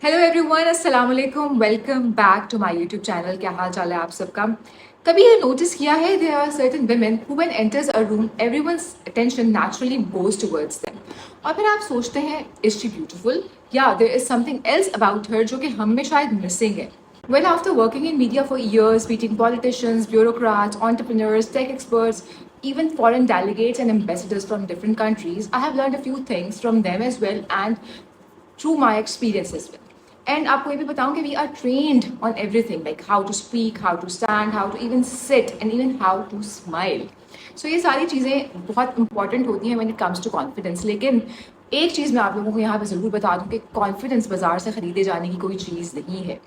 Hello everyone, अस्सलाम वालेकुम। Welcome back to my YouTube channel. क्या हाल चाल है आप सबका? कभी ये नोटिस किया है, there are certain women who when enters a room everyone's attention naturally goes towards them, और फिर आप सोचते हैं इज शी ब्यूटीफुल या there is something else about her जो कि हम में शायद मिसिंग है. Well, after working in media for years, meeting politicians, bureaucrats, entrepreneurs, tech experts, even foreign delegates and ambassadors from different countries, I have learned a few things from them as well and through my experience as well. And आपको ये भी बताऊं कि we are trained on everything, like how to speak, how to stand, how to even sit and even how to smile. So ये सारी चीज़ें बहुत important होती हैं when it comes to confidence. लेकिन एक चीज़ मैं आप लोगों को यहाँ पे ज़रूर बता दूँ कि कॉन्फिडेंस बाजार से ख़रीदे जाने की कोई चीज़ नहीं है.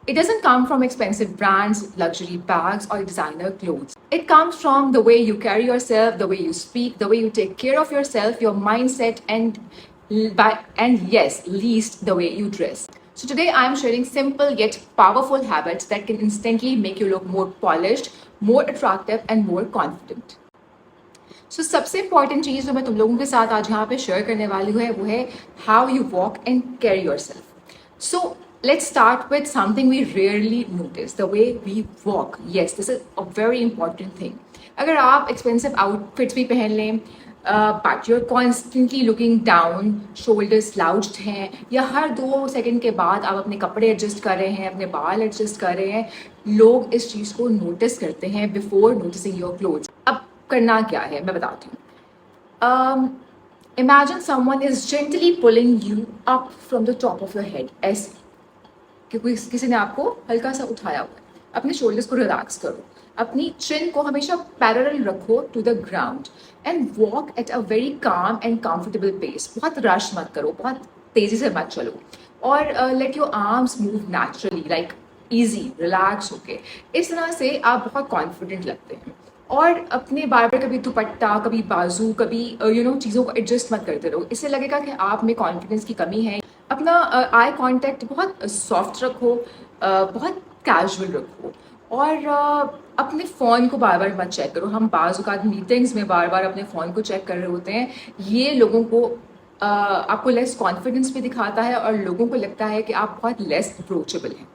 It doesn't come from expensive brands, luxury bags, or designer clothes. It comes from the way you carry yourself, the way you speak, the way you take care of yourself, your mindset, and yes, least the way you dress. So today I am sharing simple yet powerful habits that can instantly make you look more polished, more attractive, and more confident. So सबसे important चीज़ जो मैं तुम लोगों के साथ आज यहाँ पे शेयर करने वाली हूँ वो है how you walk and carry yourself. So let's start with something we rarely notice, the way we walk. Yes, this is a very important thing. अगर आप expensive outfits भी पहन लें, but you're constantly looking down, shoulders slouched हैं, या हर 2 second के बाद आप अपने कपड़े एडजस्ट कर रहे हैं, अपने बाल एडजस्ट कर रहे हैं, लोग इस चीज़ को नोटिस करते हैं बिफोर नोटिसिंग योर क्लोथ्स. अब करना क्या है मैं बताती हूँ. Imagine someone is gently pulling you up from the top of your head, ऐसे कि किसी ने आपको हल्का सा उठाया हुआ है. अपने शोल्डर्स को रिलैक्स करो, अपनी चिन को हमेशा पैरेलल रखो to the ground and walk at a very calm and comfortable pace. बहुत रश मत करो, बहुत तेजी से मत चलो, और let your arms move naturally, like easy, relax होके. इस तरह से आप बहुत कॉन्फिडेंट लगते हैं. और अपने बार बार कभी दुपट्टा, कभी बाजू, कभी चीज़ों को एडजस्ट मत करते रहो. इससे लगेगा कि आप में कॉन्फिडेंस की कमी है. अपना आई कांटेक्ट बहुत सॉफ्ट रखो, बहुत कैजुअल रखो, और अपने फ़ोन को बार बार मत चेक करो. हम बाज़ औक़ात मीटिंग्स में बार बार अपने फ़ोन को चेक कर रहे होते हैं. ये लोगों को आपको लेस कॉन्फिडेंस भी दिखाता है और लोगों को लगता है कि आप बहुत लेस अप्रोचेबल हैं.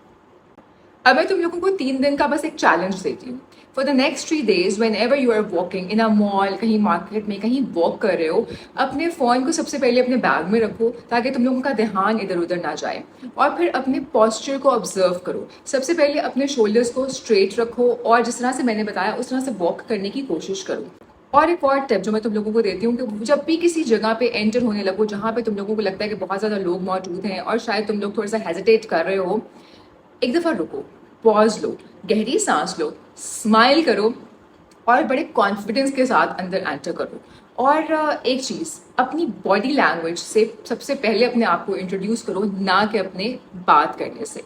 अब मैं तुम लोगों को 3 दिन का बस एक चैलेंज देती हूँ. For the next 3 days, whenever you are walking in a mall, कहीं मार्केट में, कहीं वॉक कर रहे हो, अपने फ़ोन को सबसे पहले अपने बैग में रखो ताकि तुम लोगों का ध्यान इधर उधर ना जाए. और फिर अपने पॉस्चर को ऑब्जर्व करो. सबसे पहले अपने शोल्डर्स को स्ट्रेट रखो और जिस तरह से मैंने बताया उस तरह से वॉक करने की कोशिश करो. और एक और टिप जो मैं तुम लोगों को देती हूँ कि जब भी किसी जगह पे एंटर होने लगो जहाँ पे तुम लोगों को लगता है कि बहुत ज़्यादा लोग मौजूद हैं और शायद तुम लोग थोड़ा सा हेजिटेट कर रहे हो, एक दफ़ा रुको, पॉज लो, गहरी सांस लो, स्माइल करो और बड़े कॉन्फिडेंस के साथ अंदर एंटर करो. और एक चीज़, अपनी बॉडी लैंग्वेज से सबसे पहले अपने आप को इंट्रोड्यूस करो, ना कि अपने बात करने से.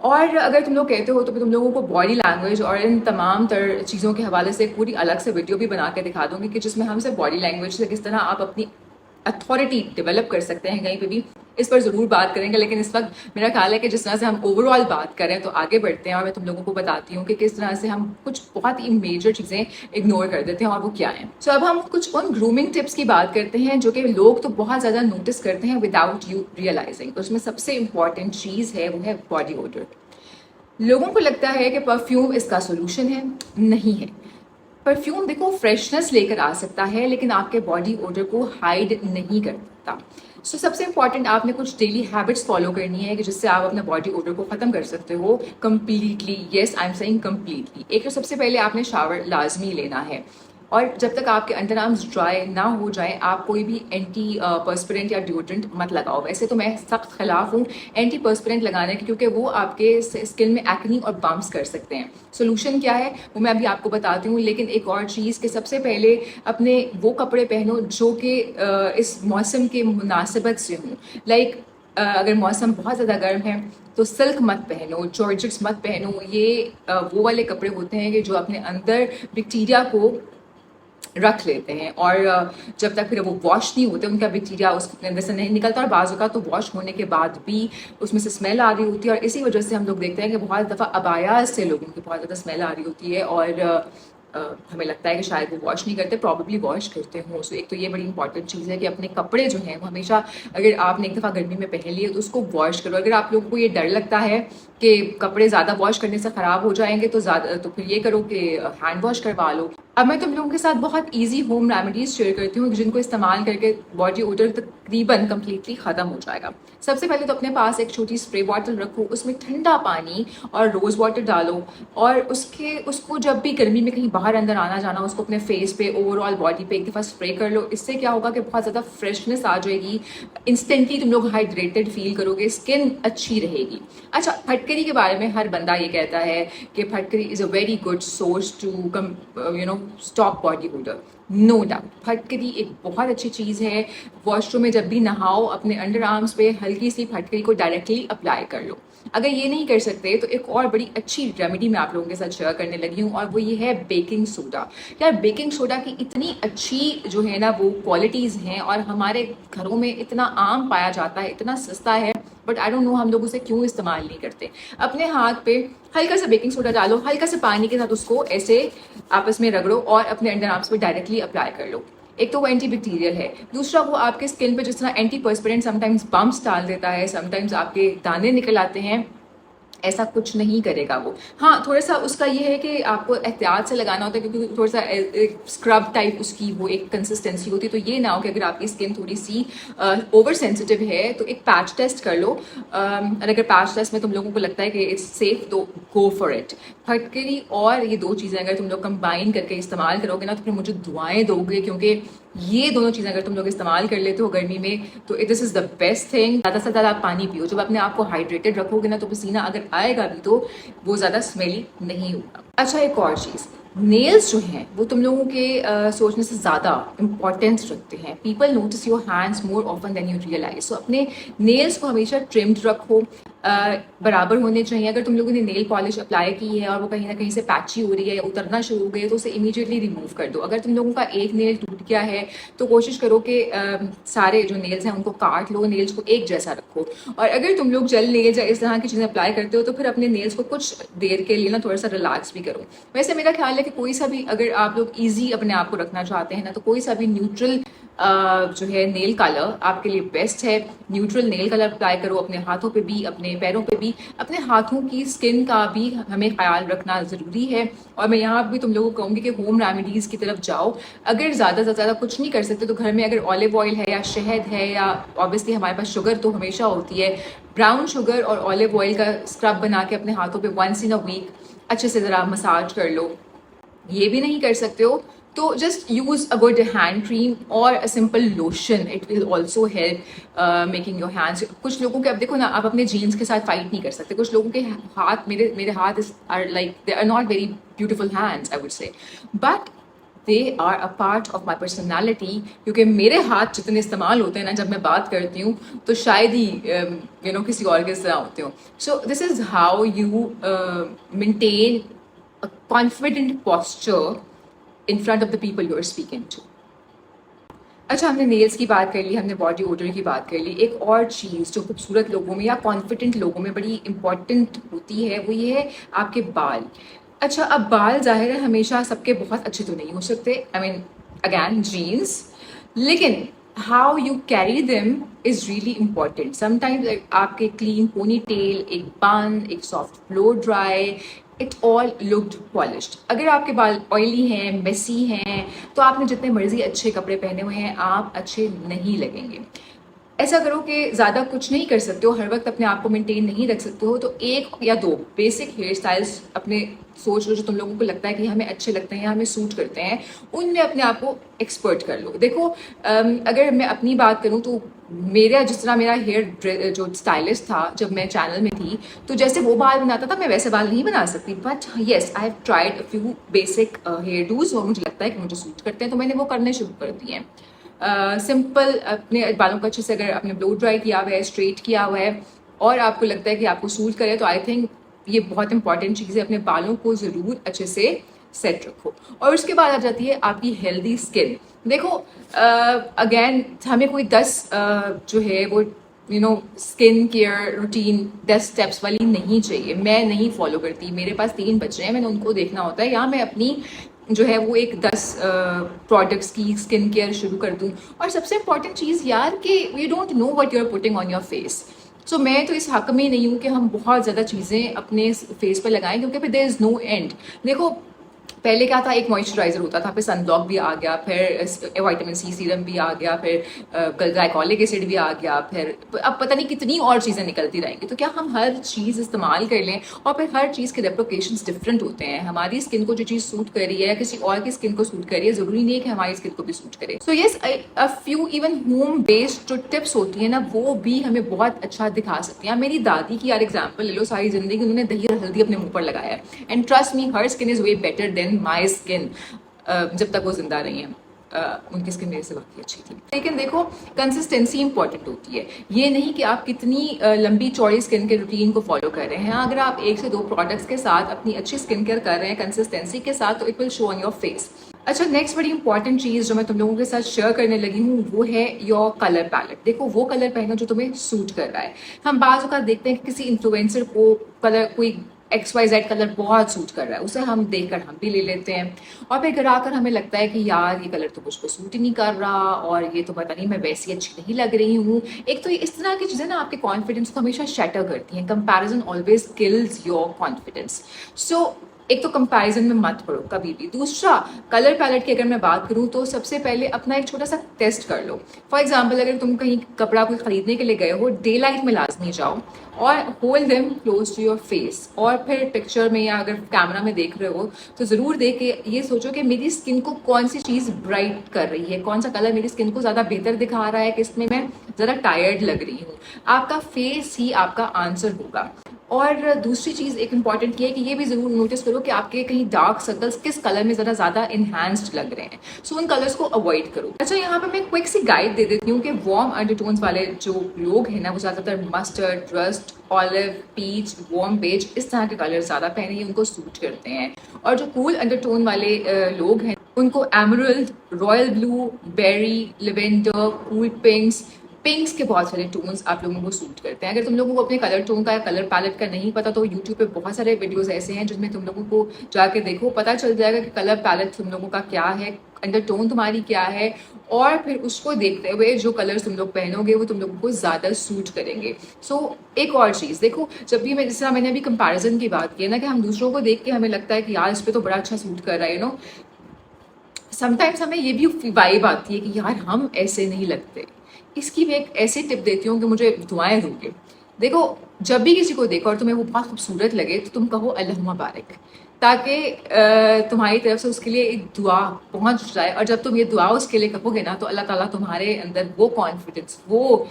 और अगर तुम लोग कहते हो तो तुम लोगों को बॉडी लैंग्वेज और इन तमाम तर चीज़ों के हवाले से पूरी अलग से वीडियो भी बना के दिखा दूंगी कि जिसमें हम सिर्फ बॉडी लैंग्वेज से किस तरह आप अपनी अथॉरिटी डेवलप कर सकते हैं कहीं पे भी, इस पर ज़रूर बात करेंगे. लेकिन इस वक्त मेरा ख्याल है कि जिस तरह से हम ओवरऑल बात करें तो आगे बढ़ते हैं और मैं तुम लोगों को बताती हूँ कि किस तरह से हम कुछ बहुत ही मेजर चीज़ें इग्नोर कर देते हैं और वो क्या है. सो अब हम कुछ उन ग्रूमिंग टिप्स की बात करते हैं जो कि लोग तो बहुत ज़्यादा नोटिस करते हैं विदाउट यू रियलाइजिंग. उसमें सबसे इंपॉर्टेंट चीज़ है वो है बॉडी ओडर. लोगों को लगता है कि परफ्यूम इसका सोल्यूशन है. नहीं है. परफ्यूम देखो फ्रेशनेस लेकर आ सकता है लेकिन आपके बॉडी ओडर को हाइड नहीं करता. सो सबसे इंपॉर्टेंट आपने कुछ डेली हैबिट्स फॉलो करनी है कि जिससे आप अपने बॉडी ओडर को ख़त्म कर सकते हो completely. Yes, I am saying completely. एक तो सबसे पहले आपने शावर लाजमी लेना है और जब तक आपके अंडर आर्म्स ड्राई ना हो जाए आप कोई भी एंटी पर्सपिरेंट या डिओड्रेंट मत लगाओ. वैसे तो मैं सख्त खिलाफ हूँ एंटी पर्सपिरेंट लगाने के, क्योंकि वो आपके स्किन में एक्नी और बम्प्स कर सकते हैं. सोल्यूशन क्या है वो मैं अभी आपको बताती हूँ. लेकिन एक और चीज़ कि सबसे पहले अपने वो कपड़े पहनो जो कि इस मौसम के मुनासिबत से हों. लाइक अगर मौसम बहुत ज़्यादा गर्म है तो सिल्क मत पहनो, जॉर्जेट्स मत पहनो. ये वो वाले कपड़े होते हैं कि जो अपने अंदर बैक्टीरिया को रख लेते हैं और जब तक फिर वो वॉश नहीं होते उनका बैक्टीरिया उसके अंदर से नहीं निकलता. और बाजू का तो वॉश होने के बाद भी उसमें से स्मेल आ रही होती है और इसी वजह से हम लोग देखते हैं कि बहुत दफ़ा अबाया से लोगों की बहुत ज़्यादा स्मेल आ रही होती है और हमें लगता है कि शायद वो वॉश नहीं करते, प्रॉब्ली वॉश करते हों। सो एक तो ये बड़ी इंपॉर्टेंट चीज़ है कि अपने कपड़े जो हैं वो हमेशा, अगर आपने एक दफ़ा गर्मी में पहन लिए तो उसको वॉश करो। अगर आप लोगों को ये डर लगता है कि कपड़े ज़्यादा वॉश करने से ख़राब हो जाएंगे तो फिर ये करो कि हैंड वॉश करवा लो। अब मैं तुम लोगों के साथ बहुत इजी होम रेमेडीज शेयर करती हूँ जिनको इस्तेमाल करके बॉडी ओडर तकरीबन कम्प्लीटली ख़त्म हो जाएगा। सबसे पहले तो अपने पास एक छोटी स्प्रे बॉटल रखो, उसमें ठंडा पानी और रोज़ वाटर डालो और उसको जब भी गर्मी में कहीं बाहर अंदर आना जाना उसको अपने फेस पे, ओवरऑल बॉडी पे एक दफ़ा स्प्रे कर लो। इससे क्या होगा कि बहुत ज़्यादा फ्रेशनेस आ जाएगी, इंस्टेंटली तुम लोग हाइड्रेटेड फील करोगे, स्किन अच्छी रहेगी। अच्छा, फटकरी के बारे में हर बंदा ये कहता है कि फटकरी is a very good source to stop body odour. No doubt फटकरी एक बहुत अच्छी चीज़ है। वॉशरूम में जब भी नहाओ अपने अंडर आर्म्स पे हल्की सी फटकरी को डायरेक्टली अप्लाई कर लो। अगर ये नहीं कर सकते तो एक और बड़ी अच्छी रेमेडी मैं आप लोगों के साथ शेयर करने लगी हूँ और वो ये है बेकिंग सोडा। यार बेकिंग सोडा की इतनी अच्छी जो है ना वो क्वालिटीज़ हैं और हमारे घरों में इतना आम पाया जाता है, इतना सस्ता है, बट आई डोंट नो हम लोग उसे क्यों इस्तेमाल नहीं करते। अपने हाथ पे हल्का सा बेकिंग सोडा डालो, हल्का से पानी के साथ उसको ऐसे आपस में रगड़ो और अपने अंडर आर्म्स पे डायरेक्टली अप्लाई कर लो। एक तो वो एंटीबैक्टीरियल है, दूसरा वो आपके स्किन पे जिस तरह एंटी पर्सपिरेंट समटाइम्स बम्प्स डाल देता है, समटाइम्स आपके दाने निकल आते हैं, ऐसा कुछ नहीं करेगा वो। हाँ, थोड़ा सा उसका ये है कि आपको एहतियात से लगाना होता है क्योंकि थोड़ा सा स्क्रब टाइप उसकी वो एक कंसिस्टेंसी होती है। तो ये ना हो कि अगर आपकी स्किन थोड़ी सी ओवर सेंसिटिव है तो एक पैच टेस्ट कर लो। और अगर पैच टेस्ट में तुम लोगों को लगता है कि इट्स सेफ तो गो फॉर इट। फटकरी और ये दो चीज़ें अगर तुम लोग कंबाइन करके इस्तेमाल करोगे ना तो फिर मुझे दुआएं दोगे, क्योंकि ये दोनों चीज़ें अगर तुम लोग इस्तेमाल कर लेते हो गर्मी में तो this is the best thing. ज़्यादा से ज़्यादा आप पानी पियो, जब अपने आप को हाइड्रेटेड रखोगे ना तो पसीना अगर आएगा भी तो वो ज़्यादा स्मेली नहीं होगा। अच्छा, एक और चीज़, नेल्स जो हैं वो तुम लोगों के सोचने से ज़्यादा इंपॉर्टेंस रखते हैं। People notice your hands more often than you realise. So अपने नेल्स को हमेशा ट्रिम्ड रखो, बराबर होने चाहिए। अगर तुम लोगों ने नेल पॉलिश अप्लाई की है और वो कहीं ना कहीं से पैची हो रही है या उतरना शुरू हो गई है तो उसे इमीडिएटली रिमूव कर दो। अगर तुम लोगों का एक नेल टूट गया है तो कोशिश करो कि सारे जो नेल्स हैं उनको काट लो, नेल्स को एक जैसा रखो। और अगर तुम लोग जेल नेल्स या इस तरह की चीज़ें अप्लाई करते हो तो फिर अपने नेल्स को कुछ देर के लिए ना थोड़ा सा रिलैक्स भी करो। वैसे मेरा ख्याल है कि कोई सा भी, अगर आप लोग ईजी अपने आप को रखना चाहते हैं ना तो कोई सा भी न्यूट्रल जो है नेल कलर आपके लिए बेस्ट है। न्यूट्रल नेल कलर अप्लाई करो अपने हाथों पे भी, अपने पैरों पे भी। अपने हाथों की स्किन का भी हमें ख्याल रखना ज़रूरी है। और मैं यहाँ भी तुम लोगों को कहूँगी कि होम रेमेडीज़ की तरफ जाओ। अगर ज़्यादा से ज़्यादा कुछ नहीं कर सकते तो घर में अगर ऑलिव ऑयल है या शहद है या ऑब्वियसली हमारे पास शुगर तो हमेशा होती है, ब्राउन शुगर और ऑलिव ऑयल का स्क्रब बना के अपने हाथों पे वंस इन अ वीक अच्छे से ज़रा मसाज कर लो। ये भी नहीं कर सकते हो तो just use a good hand cream और a simple lotion, it will also help making your hands. कुछ लोगों के, अब देखो ना, आप अपने जीन्स के साथ फाइट नहीं कर सकते। कुछ लोगों के हाथ, मेरे हाथ are like they are not very beautiful hands I would say, but they are a part of my personality. क्योंकि मेरे हाथ जितने इस्तेमाल होते हैं ना जब मैं बात करती हूँ तो शायद ही किसी और के तरह होते हो। So this is how you maintain a confident posture in front of the people you are speaking to. अच्छा, हमने नेल्स की बात कर ली, हमने बॉडी ओडर की बात कर ली। एक और चीज़ जो खूबसूरत लोगों में या कॉन्फिडेंट लोगों में बड़ी इंपॉर्टेंट होती है वो ये है आपके बाल। अच्छा, अब बाल ज़ाहिर है हमेशा सबके बहुत अच्छे तो नहीं हो सकते, आई मीन अगैन जीन्स, लेकिन how you carry them is really important. Sometimes आपके क्लीन पोनी टेल, एक बन, एक soft blow dry, it all looked polished. अगर आपके बाल ऑयली हैं, मेसी हैं, तो आपने जितने मर्जी अच्छे कपड़े पहने हुए हैं आप अच्छे नहीं लगेंगे। ऐसा करो कि ज़्यादा कुछ नहीं कर सकते हो, हर वक्त अपने आप को मेंटेन नहीं रख सकते हो, तो एक या दो बेसिक हेयर स्टाइल्स अपने सोच लो जो तुम लोगों को लगता है कि हमें अच्छे लगते हैं, हमें सूट करते हैं, उनमें अपने आप को एक्सपर्ट कर लो। देखो, अगर मैं अपनी बात करूँ तो जिस तरह मेरा हेयर जो स्टाइलिस्ट था जब मैं चैनल में थी, तो जैसे वो बाल बनाता था मैं वैसे बाल नहीं बना सकती, but yes I have tried a few basic hairdos और मुझे लगता है कि मुझे सूट करते हैं तो मैंने वो करने शुरू कर दिए हैं। सिंपल अपने बालों को अच्छे से अगर आपने ब्लो ड्राई किया हुआ है, स्ट्रेट किया हुआ है और आपको लगता है कि आपको सूट करे तो आई थिंक ये बहुत इंपॉर्टेंट चीज़ है। अपने बालों को ज़रूर अच्छे से सेट रखो। और उसके बाद आ जाती है आपकी हेल्दी स्किन। देखो, अगेन हमें कोई 10 जो है वो स्किन केयर रूटीन 10 स्टेप्स वाली नहीं चाहिए, मैं नहीं फॉलो करती। मेरे पास 3 बच्चे हैं, मैंने उनको देखना होता है, या मैं अपनी जो है वो एक 10 प्रोडक्ट्स की स्किन केयर शुरू कर दूं। और सबसे इम्पॉर्टेंट चीज़ यार कि we don't know what you are putting on your face. So मैं तो इस हक में नहीं हूँ कि हम बहुत ज़्यादा चीज़ें अपने फेस पर लगाएं, क्योंकि फिर देयर इज़ नो एंड। देखो पहले क्या था, एक मॉइस्चराइजर होता था, फिर सनब्लॉक भी आ गया, फिर विटामिन सी सीरम भी आ गया, फिर ग्लाइकोलिक एसिड भी आ गया, फिर अब पता नहीं कितनी और चीज़ें निकलती रहेंगी। तो क्या हम हर चीज़ इस्तेमाल कर लें? और फिर हर चीज़ के रेप्लिकेशंस डिफरेंट होते हैं। हमारी स्किन को जो चीज़ सूट कर रही है या किसी और की स्किन को सूट कर रही है, ज़रूरी नहीं है कि हमारी स्किन को भी सूट करे। So yes, a few even home based जो टिप्स होती है ना, वो भी हमें बहुत अच्छा दिखा सकती हैं। मेरी दादी की यार एग्जाम्पल ले लो, सारी जिंदगी उन्होंने दही और हल्दी अपने मुंह पर लगाया है, and trust me, her skin is way better than my skin. जब तक वो जिंदा रही हैं, उनकी स्किन मेरे से वाकई अच्छी थी। लेकिन देखो, कंसिस्टेंसी इंपॉर्टेंट होती है। ये नहीं कि आप कितनी लंबी चौड़ी स्किन के रूटीन को फॉलो कर रहे हैं। अगर आप 1 से 2 प्रोडक्ट्स के साथ अपनी अच्छी स्किन केयर कर रहे हैं कंसिस्टेंसी के साथ, तो it will show on your face. अच्छा, नेक्स्ट बड़ी इंपॉर्टेंट चीज़ जो मैं तुम लोगों के साथ शेयर करने लगी हूँ, वो है योर कलर पैलेट। देखो, वो कलर पहनो जो तुम्हें सूट कर रहा है। हम बाज़ औक़ात देखते हैं कि किसी इन्फ्लुएंसर को कलर, कोई XYZ कलर बहुत सूट कर रहा है, उसे हम देखकर हम भी ले लेते हैं, और फिर घर आकर हमें लगता है कि यार ये कलर तो मुझको सूट ही नहीं कर रहा, और ये तो पता नहीं मैं वैसी अच्छी नहीं लग रही हूँ। एक तो इस तरह की चीज़ें ना आपके कॉन्फिडेंस को हमेशा शैटर करती हैं। Comparison always kills your confidence. So एक तो कंपैरिजन में मत पड़ो कभी भी। दूसरा, कलर पैलेट की अगर मैं बात करूँ तो सबसे पहले अपना एक छोटा सा टेस्ट कर लो। फॉर एग्जाम्पल, अगर तुम कहीं कपड़ा कोई खरीदने के लिए गए हो, डे लाइट में लाजमी जाओ और hold them close to your face, और फिर पिक्चर में या अगर कैमरा में देख रहे हो तो ज़रूर देख के ये सोचो कि मेरी स्किन को कौन सी चीज़ ब्राइट कर रही है, कौन सा कलर मेरी स्किन को ज़्यादा बेहतर दिखा रहा है, किसमें मैं ज़रा टायर्ड लग रही हूँ। आपका फेस ही आपका आंसर होगा। और दूसरी चीज़ एक इम्पॉर्टेंट ये है कि ये भी ज़रूर नोटिस करो कि आपके कहीं डार्क सर्कल्स किस कलर में ज़रा ज़्यादा इन्हांस्ड लग रहे हैं। सो उन कलर्स को अवॉइड करो। अच्छा, यहाँ पे मैं क्विक सी गाइड दे देती हूँ कि वार्म अंडरटोन्स वाले जो लोग हैं ना, वो ज़्यादातर mustard, rust, olive, peach, warm beige, इस तरह के कलर ज़्यादा पहने, उनको सूट करते हैं। और जो कूल अंडरटोन वाले लोग हैं, उनको emerald, royal blue, berry, lavender, cool pinks के बहुत सारे टोन्स आप लोगों को सूट करते हैं। अगर तुम लोगों को अपने कलर टोन का या कलर पैलेट का नहीं पता, तो यूट्यूब पे बहुत सारे वीडियोस ऐसे हैं जिसमें तुम लोगों को जाके देखो, पता चल जाएगा कि कलर पैलेट तुम लोगों का क्या है, अंडर टोन तुम्हारी क्या है, और फिर उसको देखते हुए जो कलर्स तुम लोग पहनोगे वो तुम लोगों को ज़्यादा सूट करेंगे। सो एक और चीज़ देखो, जब भी मैं, जिस तरह मैंने अभी कंपैरिजन की बात की है ना, कि हम दूसरों को देख के हमें लगता है कि यार इस पर तो बड़ा अच्छा सूट कर रहा है, यू नो, समटाइम्स हमें ये भी वाइब आती है कि यार हम ऐसे नहीं लगते। इसकी मैं एक ऐसी टिप देती हूँ कि मुझे दुआएं दोगे। देखो, जब भी किसी को देखो और तुम्हें वो बहुत खूबसूरत लगे, तो तुम कहो अल्लाहुम्मा बारिक, ताकि तुम्हारी तरफ से उसके लिए एक दुआ पहुँच जाए। और जब तुम ये दुआ उसके लिए कहोगे ना, तो अल्लाह ताला तुम्हारे अंदर वो कॉन्फिडेंस, वो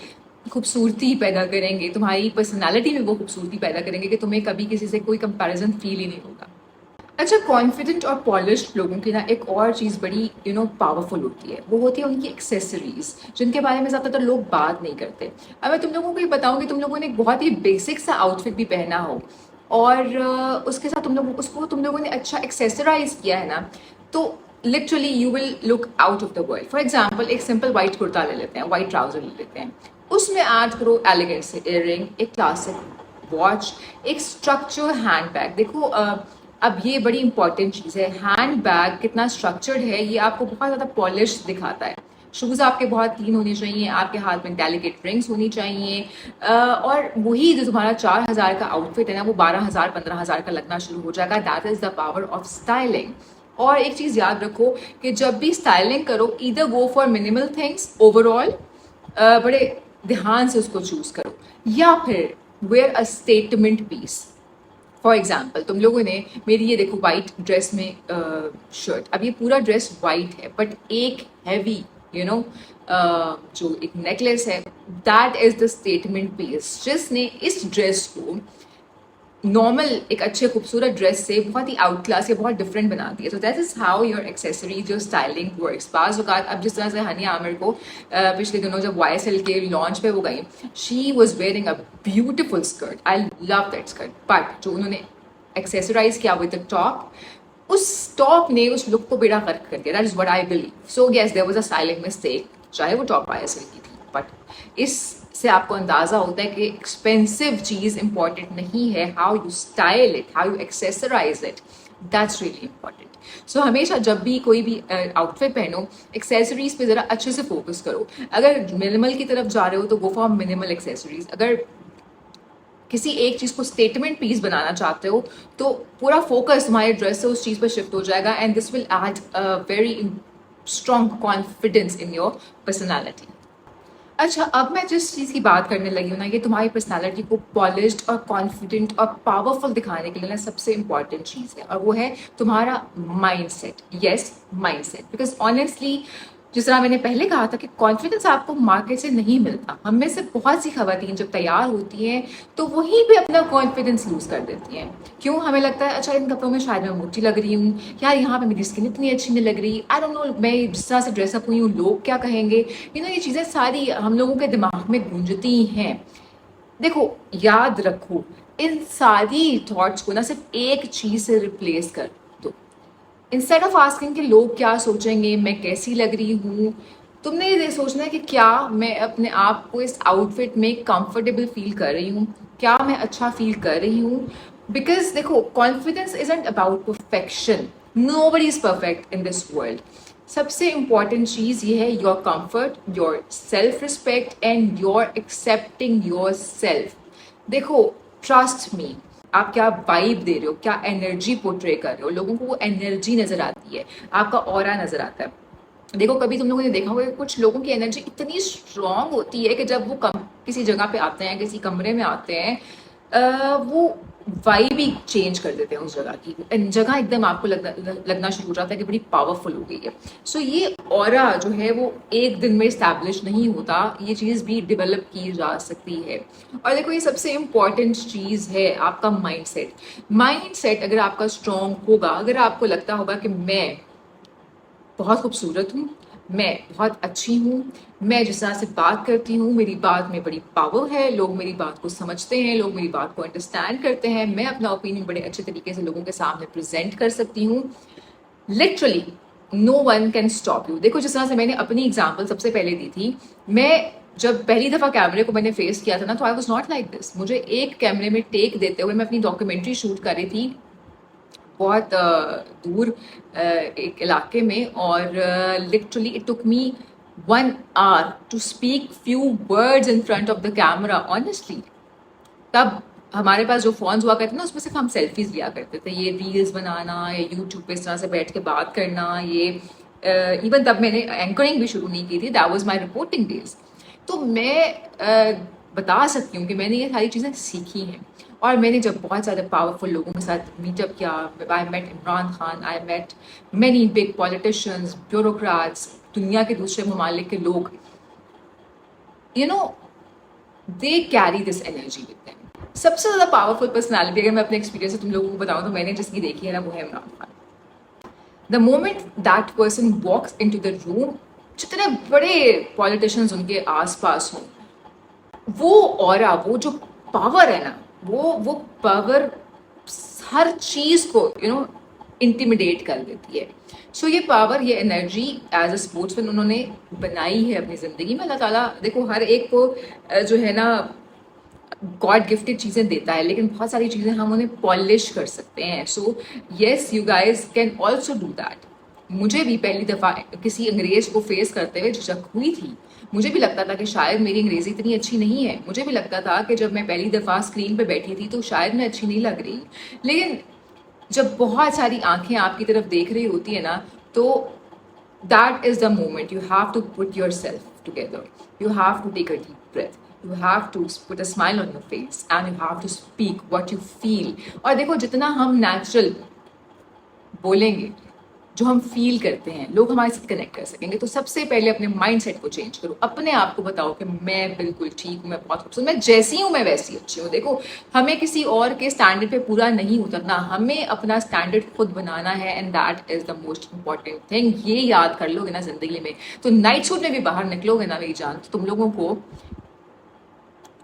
खूबसूरती पैदा करेंगे, तुम्हारी पर्सनैलिटी में वो खूबसूरती पैदा करेंगे कि तुम्हें कभी किसी से कोई कंपैरिजन फील ही नहीं होगा। अच्छा, कॉन्फिडेंट और पॉलिश्ड लोगों की ना एक और चीज़ बड़ी पावरफुल होती है, वो होती है उनकी एक्सेसरीज, जिनके बारे में ज़्यादातर लोग बात नहीं करते। अब मैं तुम लोगों को ये बताऊँ कि तुम लोगों ने एक बहुत ही बेसिक सा आउटफिट भी पहना हो, और उसके साथ तुम लोगों ने अच्छा एक्सेसराइज किया है ना, तो literally you will look out of the world. For example, एक सिंपल वाइट कुर्ता ले लेते हैं, वाइट ट्राउजर ले लेते हैं, उसमें ऐड करो एलिगेंट से ईयररिंग, एक क्लासिक वॉच, एक स्ट्रक्चर हैंड बैग। देखो, अब ये बड़ी इंपॉर्टेंट चीज़ है, हैंड बैग कितना स्ट्रक्चर्ड है ये आपको बहुत ज़्यादा पॉलिश दिखाता है। शूज़ आपके बहुत क्लीन होने चाहिए, आपके हाथ में डेलिकेट रिंग्स होनी चाहिए, और वही जो तुम्हारा 4,000 का आउटफिट है ना, वो 12,000 15,000 का लगना शुरू हो जाएगा। That is the power of styling. और एक चीज़ याद रखो कि जब भी स्टाइलिंग करो, either go for minimal things overall, बड़े ध्यान से उसको चूज़ करो, या फिर wear a statement piece. For example, तुम लोगों ने मेरी ये देखो वाइट ड्रेस में शर्ट, अब ये पूरा ड्रेस वाइट है, बट एक हैवी जो एक नेकलेस है, that is the statement piece, जिसने इस ड्रेस को नॉर्मल एक अच्छे खूबसूरत ड्रेस से बहुत ही आउट क्लास या बहुत डिफरेंट बना दिया। So that is how your accessories, your styling works. बाज़ औक़ात अब जिस तरह से हानिया आमिर को पिछले दिनों जब YSL के लॉन्च पे वो गई, she was wearing a beautiful skirt, I love that skirt, but जो उन्होंने एक्सेसराइज किया विद द टॉप, उस टॉप ने उस लुक को बेड़ा गर्क कर दिया। That is what I believe. So yes, there was a styling mistake, चाहे वो टॉप YSL की थी, बट इससे आपको अंदाजा होता है कि एक्सपेंसिव चीज़ इंपॉर्टेंट नहीं है, how you style it, how you accessorise it, that's really important. So हमेशा जब भी कोई भी आउटफिट पहनो, एक्सेसरीज पे ज़रा अच्छे से फोकस करो। अगर मिनिमल की तरफ जा रहे हो तो गो फॉर मिनिमल एक्सेसरीज। अगर किसी एक चीज़ को स्टेटमेंट पीस बनाना चाहते हो तो पूरा फोकस तुम्हारे ड्रेस से उस चीज़ पर शिफ्ट हो जाएगा, and this will add very strong confidence in your personality. अच्छा, अब मैं जिस चीज़ की बात करने लगी हूँ ना, ये तुम्हारी पर्सनालिटी को पॉलिश्ड और कॉन्फिडेंट और पावरफुल दिखाने के लिए ना सबसे इंपॉर्टेंट चीज़ है, और वो है तुम्हारा mind set. Yes, mind set. Because honestly, जिस तरह मैंने पहले कहा था कि कॉन्फिडेंस आपको मार्केट से नहीं मिलता। हम में से बहुत सी खवातीन जब तैयार होती हैं तो वहीं पे अपना कॉन्फिडेंस लूज कर देती हैं। क्यों? हमें लगता है अच्छा इन कपड़ों में शायद मैं मोटी लग रही हूँ, यार यहाँ पे मेरी स्किन इतनी अच्छी नहीं लग रही, आई डोंट नो, मैं जिस तरह से ड्रेसअप हुई हूँ लोग क्या कहेंगे। ये चीज़ें सारी हम लोगों के दिमाग में गूंजती हैं। देखो, याद रखो, इन सारी थॉट्स को ना सिर्फ एक चीज़ से रिप्लेस कर दो। इंस्टेड ऑफ आस्किंग कि लोग क्या सोचेंगे, मैं कैसी लग रही हूँ, तुमने ये सोचना है कि क्या मैं अपने आप को इस आउटफिट में कंफर्टेबल फील कर रही हूँ, क्या मैं अच्छा फील कर रही हूँ। बिकॉज देखो, confidence isn't about perfection. Nobody is perfect in this world. सबसे इंपॉर्टेंट चीज़ ये है your comfort, your self respect and your accepting your self. देखो, ट्रस्ट मी, आप क्या वाइब दे रहे हो, क्या एनर्जी पोर्ट्रे कर रहे हो, लोगों को वो एनर्जी नजर आती है, आपका ऑरा नजर आता है। देखो, कभी तुम लोगों ने देखा होगा कुछ लोगों की एनर्जी इतनी स्ट्रांग होती है कि जब वो किसी जगह पे आते हैं, किसी कमरे में आते हैं, वो वाइब ही चेंज कर देते हैं उस जगह की। जगह एकदम आपको लगना शुरू हो जाता है कि बड़ी पावरफुल हो गई है। सो ये ऑरा जो है वो एक दिन में इस्टेब्लिश नहीं होता, ये चीज़ भी डेवलप की जा सकती है। और देखो, ये सबसे इम्पॉर्टेंट चीज़ है आपका माइंड सेट। माइंड सेट अगर आपका स्ट्रांग होगा, अगर आपको लगता होगा कि मैं बहुत खूबसूरत हूँ, मैं बहुत अच्छी हूँ, मैं जिस तरह से बात करती हूँ मेरी बात में बड़ी पावर है, लोग मेरी बात को समझते हैं, लोग मेरी बात को अंडरस्टैंड करते हैं, मैं अपना ओपिनियन बड़े अच्छे तरीके से लोगों के सामने प्रेजेंट कर सकती हूँ, literally no one can stop you. देखो, जिस तरह से मैंने अपनी एग्जाम्पल सबसे पहले दी थी, मैं जब पहली दफ़ा कैमरे को मैंने फेस किया था ना, तो I was not like this. मुझे एक कैमरे में टेक देते हुए मैं अपनी डॉक्यूमेंट्री शूट कर रही थी बहुत दूर एक इलाके में, और literally it took me 1 hour to speak few words in front of the camera. Honestly, तब हमारे पास जो फोन्स हुआ करते ना, उसमें सिर्फ हम सेल्फीज लिया करते थे। ये रील्स बनाना या यूट्यूब पे इस तरह से बैठ के बात करना, ये इवन तब मैंने एंकरिंग भी शुरू नहीं की थी, that was my reporting days. तो मैं बता सकती हूँ कि मैंने ये सारी चीज़ें सीखी हैं, और मैंने जब बहुत ज़्यादा पावरफुल लोगों के साथ मीटअप किया, I met Imran Khan, I met many big politicians, bureaucrats, दुनिया के दूसरे ममालिक के लोग, you know, they carry this energy with them. सबसे ज़्यादा पावरफुल पर्सनैलिटी अगर मैं अपने एक्सपीरियंस से तुम लोगों को बताऊँ तो मैंने जिसकी देखी है ना, वो है Imran Khan. The moment that person walks in to the room, जितने बड़े पॉलिटिशियंस उनके आस पास हों, वो ऑरा, वो जो पावर है ना, वो पावर हर चीज़ को इंटिमिडेट कर देती है। सो ये पावर, ये एनर्जी एज अ स्पोर्ट्समैन उन्होंने बनाई है अपनी ज़िंदगी में। अल्लाह ताला देखो हर एक को जो है ना गॉड गिफ्टेड चीज़ें देता है, लेकिन बहुत सारी चीज़ें हम उन्हें पॉलिश कर सकते हैं। So yes, you guys can also do that. मुझे भी पहली दफ़ा किसी अंग्रेज़ को फेस करते हुए झिझक हुई थी। मुझे भी लगता था कि शायद मेरी अंग्रेज़ी इतनी अच्छी नहीं है। मुझे भी लगता था कि जब मैं पहली दफ़ा स्क्रीन पे बैठी थी तो शायद मैं अच्छी नहीं लग रही। लेकिन जब बहुत सारी आंखें आपकी तरफ देख रही होती है ना, तो that is the moment you have to put yourself together, you have to take a deep breath, you have to put a smile on your face and you have to speak what you feel। और देखो, जितना हम natural बोलेंगे, जो हम feel करते हैं, लोग हमारे साथ कनेक्ट कर सकेंगे। तो सबसे पहले अपने माइंड सेट को चेंज करो, अपने आप को बताओ कि मैं बिल्कुल ठीक हूँ, मैं बहुत खूबसूरत, मैं जैसी हूँ मैं वैसी अच्छी हूँ। देखो, हमें किसी और के स्टैंडर्ड पे पूरा नहीं उतरना, हमें अपना स्टैंडर्ड खुद बनाना है, and that is the most important thing. ये याद कर लोगे ना जिंदगी में, तो नाइट सूट में भी बाहर निकलोगे ना मेरी जान, तो तुम लोगों को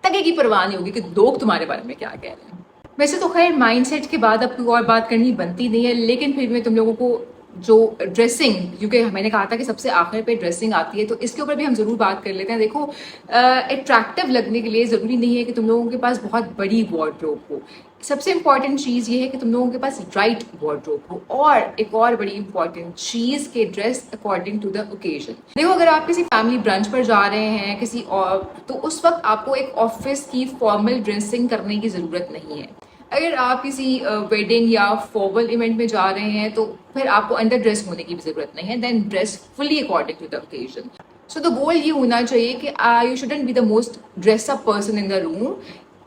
तके की परवाह नहीं होगी कि लोग तुम्हारे बारे में क्या कह रहे हैं। वैसे तो खैर माइंडसेट के बाद अब कोई और बात करनी बनती नहीं है, लेकिन फिर मैं तुम लोगों को जो ड्रेसिंग, क्योंकि मैंने कहा था कि सबसे आखिर पे ड्रेसिंग आती है, तो इसके ऊपर भी हम ज़रूर बात कर लेते हैं। देखो, अट्रैक्टिव लगने के लिए ज़रूरी नहीं है कि तुम लोगों के पास बहुत बड़ी वार्डरोब हो। सबसे इंपॉर्टेंट चीज़ ये है कि तुम लोगों के पास राइट वार्डरोब हो। और एक और बड़ी इंपॉर्टेंट चीज़ के dress according to the occasion. देखो, अगर आप किसी फैमिली ब्रंच पर जा रहे हैं किसी और, तो उस वक्त आपको एक ऑफिस की फॉर्मल ड्रेसिंग करने की ज़रूरत नहीं है। अगर आप किसी वेडिंग या फॉर्मल इवेंट में जा रहे हैं तो फिर आपको अंडर ड्रेस होने की भी ज़रूरत नहीं है। Then dress fully according to the occasion. So the goal ये होना चाहिए कि you shouldn't be the most dress up person in the room,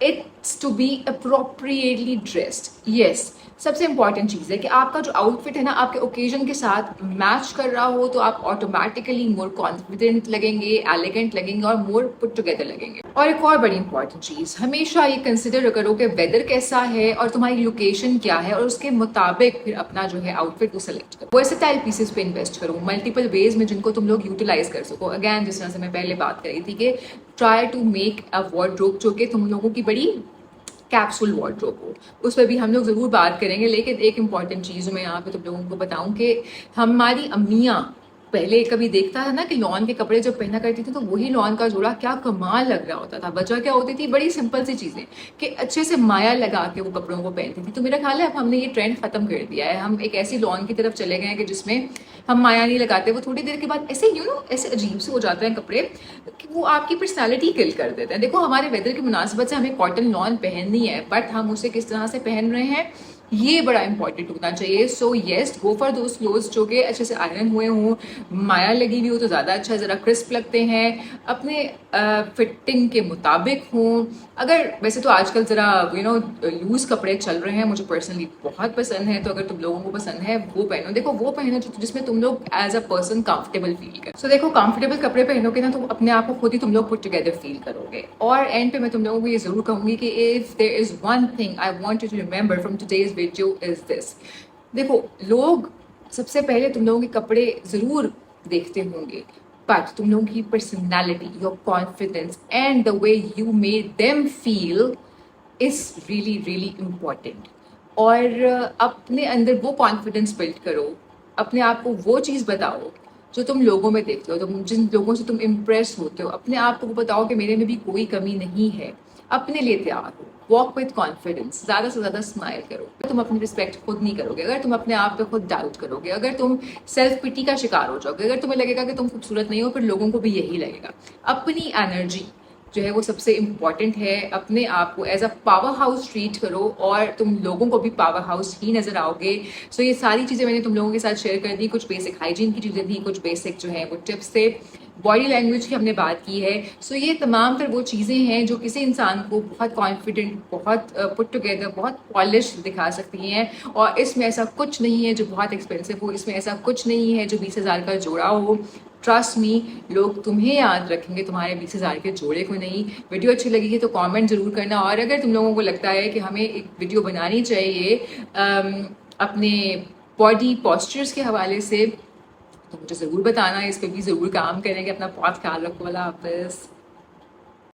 it's to be appropriately dressed. Yes, सबसे इंपॉर्टेंट चीज़ है कि आपका जो आउटफिट है ना आपके ओकेजन के साथ मैच कर रहा हो, तो आप ऑटोमेटिकली मोर कॉन्फिडेंट लगेंगे, एलिगेंट लगेंगे और मोर पुट टुगेदर लगेंगे। और एक और बड़ी इंपॉर्टेंट चीज़, हमेशा ये कंसिडर करो कि वेदर कैसा है और तुम्हारी लोकेशन क्या है, और उसके मुताबिक फिर अपना जो है आउटफिट को सेलेक्ट करो। वर्सेटाइल पीसेस पे इन्वेस्ट करो मल्टीपल वेज में, जिनको तुम लोग यूटिलाइज कर सको। अगैन, जिस तरह से मैं पहले बात करी थी कि try to make a wardrobe जो कि तुम लोगों की बड़ी कैप्सूल वार्डरोब हो, उस पर भी हम लोग ज़रूर बात करेंगे। लेकिन एक इंपॉर्टेंट चीज़ मैं यहाँ पे तुम लोगों को बताऊं कि हमारी अम्मियाँ पहले कभी देखता था ना कि लॉन के कपड़े जब पहना करती थी तो वही लॉन का जोड़ा क्या कमाल लग रहा होता था। वजह क्या होती थी? बड़ी सिंपल सी चीज़ें कि अच्छे से माया लगा के वो कपड़ों को पहनती थी। तो मेरा ख्याल है अब हमने ये ट्रेंड खत्म कर दिया है। हम एक ऐसी लॉन की तरफ चले गए हैं कि जिसमें हम माया नहीं लगाते। वो थोड़ी देर के बाद ऐसे ऐसे अजीब से हो जाते हैं कपड़े कि वो आपकी पर्सनैलिटी किल कर देते हैं। देखो, हमारे वेदर की मुनासिबत से हमें कॉटन लॉन पहननी है, बट हम उसे किस तरह से पहन रहे हैं ये बड़ा इंपॉर्टेंट होना चाहिए। So yes, go for those clothes जो कि अच्छे से आयरन हुए हों, माया लगी हुई हो तो ज़्यादा अच्छा, ज़रा क्रिस्प लगते हैं, अपने फिटिंग के मुताबिक हों। अगर वैसे तो आजकल ज़रा लूज कपड़े चल रहे हैं, मुझे पर्सनली बहुत पसंद है, तो अगर तुम लोगों को पसंद है वो पहनो। देखो, वो पहनो जिसमें तुम लोग as a person comfortable feel करो। सो देखो, कंफर्टेबल कपड़े पहनोगे ना तो अपने आप को खुद ही तुम लोग पुट टुगेदर फील करोगे। और एंड पे मैं तुम लोगों को ये ज़रूर कहूँगी कि if there is one thing I want you to remember from today's video is this. देखो, लोग सबसे पहले तुम लोगों के कपड़े ज़रूर देखते होंगे, बट तुम लोगों की personality, your confidence and the way you made them feel is really really important. और अपने अंदर वो कॉन्फिडेंस बिल्ड करो, अपने आप को वो चीज़ बताओ जो तुम लोगों में देखते हो, तुम जिन लोगों से तुम इम्प्रेस होते हो, अपने आप को वो बताओ कि मेरे में भी कोई कमी नहीं है। अपने लिए तैयार हो, वॉक विद कॉन्फिडेंस, ज़्यादा से ज़्यादा स्माइल करो। तुम अपनी रिस्पेक्ट खुद नहीं करोगे अगर तुम अपने आप पे खुद डाउट करोगे, अगर तुम सेल्फ पिटी का शिकार हो जाओगे, अगर तुम्हें लगेगा कि तुम खूबसूरत नहीं हो, फिर लोगों को भी यही लगेगा। अपनी एनर्जी जो है वो सबसे इम्पॉर्टेंट है। अपने आप को as a powerhouse treat करो और तुम लोगों को भी पावर हाउस ही नजर आओगे। सो ये सारी चीज़ें मैंने तुम लोगों के साथ शेयर कर दी। कुछ बेसिक हाइजीन की चीज़ें थी, कुछ बेसिक जो है वो टिप्स थे, बॉडी लैंग्वेज की हमने बात की है। सो ये तमाम तर वो चीज़ें हैं जो किसी इंसान को बहुत कॉन्फिडेंट, बहुत पुट टुगेदर, बहुत पॉलिश दिखा सकती हैं। और इसमें ऐसा कुछ नहीं है जो बहुत एक्सपेंसिव हो, इसमें ऐसा कुछ नहीं है जो 20,000 का जोड़ा हो। ट्रस्ट मी, लोग तुम्हें याद रखेंगे, तुम्हारे 20,000 के जोड़े को नहीं। वीडियो अच्छी लगी है तो कमेंट ज़रूर करना। और अगर तुम लोगों को लगता है कि हमें एक वीडियो बनानी चाहिए अपने बॉडी पॉस्चर्स के हवाले से, तो मुझे ज़रूर बताना, इस पर भी ज़रूर काम करेंगे। अपना बहुत ख्याल रखो। अल्लाह हाफ़िज़।